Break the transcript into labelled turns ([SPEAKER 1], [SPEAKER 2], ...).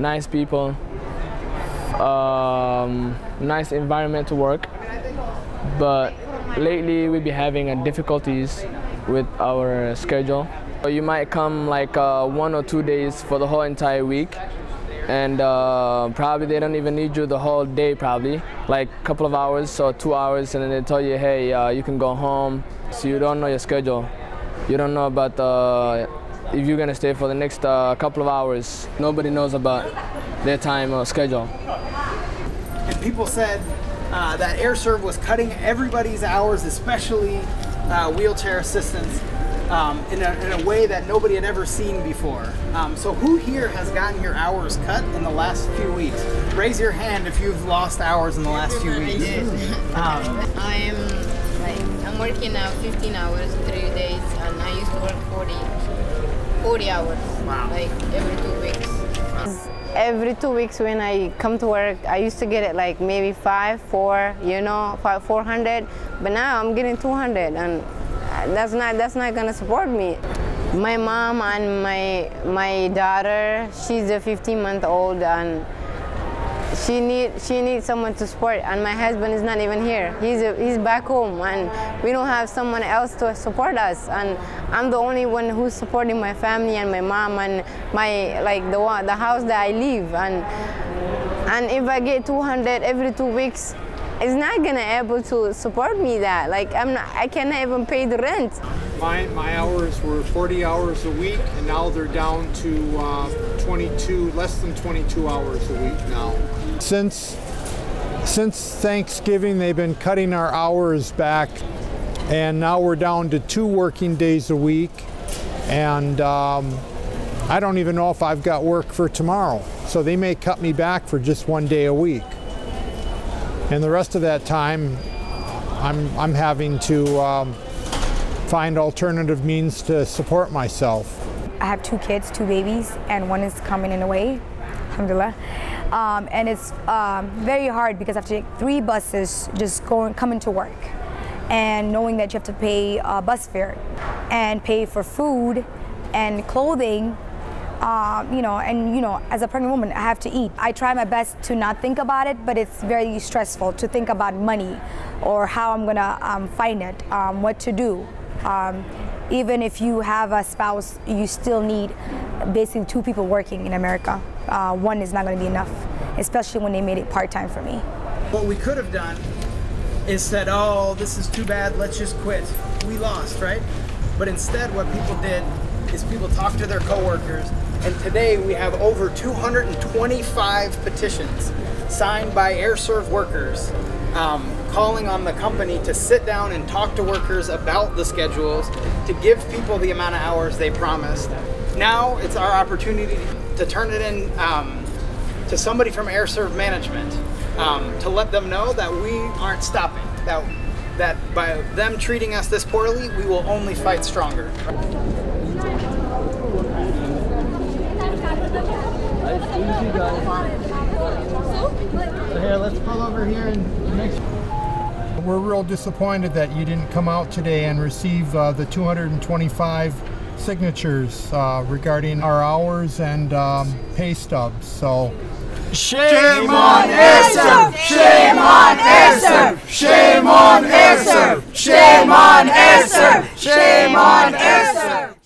[SPEAKER 1] nice people, nice environment to work. But lately we've been having difficulties with our schedule. You might come like 1 or 2 days for the whole entire week, and probably they don't even need you the whole day, probably like a couple of hours or 2 hours, and then they tell you, hey, you can go home. So you don't know your schedule. You don't know about if you're gonna stay for the next couple of hours. Nobody knows about their time or schedule.
[SPEAKER 2] And people said that AirServ was cutting everybody's hours, especially wheelchair assistants, in a way that nobody had ever seen before. So who here has gotten your hours cut in the last few weeks? Raise your hand if you've lost hours in the last few weeks.
[SPEAKER 3] I'm working now 15 hours, 3 days, and I used to work 40 hours,
[SPEAKER 2] wow.
[SPEAKER 3] Like every 2 weeks.
[SPEAKER 4] Every 2 weeks when I come to work, I used to get it like maybe 400, you know, 400, but now I'm getting 200, and that's not gonna support me. My mom and my daughter, she's a 15-month-old, and she needs someone to support, and my husband is not even here. He's back home, and we don't have someone else to support us, and I'm the only one who's supporting my family and my mom and the house that I live, and if I get 200 every 2 weeks, it's not gonna able to support me that. Like I cannot even pay the rent.
[SPEAKER 5] My hours were 40 hours a week, and now they're down to less than 22 hours a week now.
[SPEAKER 6] Since Thanksgiving, they've been cutting our hours back, and now we're down to 2 working days a week, and I don't even know if I've got work for tomorrow. So they may cut me back for just 1 day a week. And the rest of that time, I'm having to find alternative means to support myself.
[SPEAKER 7] I have 2 kids, 2 babies, and one is coming in a way, alhamdulillah. And it's very hard because I have to take 3 buses just coming to work, and knowing that you have to pay bus fare and pay for food and clothing. As a pregnant woman, I have to eat. I try my best to not think about it, but it's very stressful to think about money or how I'm gonna find it, what to do. Even if you have a spouse, you still need basically 2 people working in America. 1 is not gonna be enough, especially when they made it part-time for me.
[SPEAKER 2] What we could have done is said, oh, this is too bad, let's just quit. We lost, right? But instead what people did is people talked to their coworkers, and today we have over 225 petitions signed by AirServ workers calling on the company to sit down and talk to workers about the schedules, to give people the amount of hours they promised. Now it's our opportunity to turn it in to somebody from AirServ management to let them know that we aren't stopping, that by them treating us this poorly, we will only fight stronger.
[SPEAKER 6] So here, let's pull over here and make sure. We're real disappointed that you didn't come out today and receive the 225 signatures regarding our hours and pay stubs. So
[SPEAKER 8] shame on AirServ! Shame on AirServ! Shame on AirServ! Shame on AirServ! Shame on AirServ!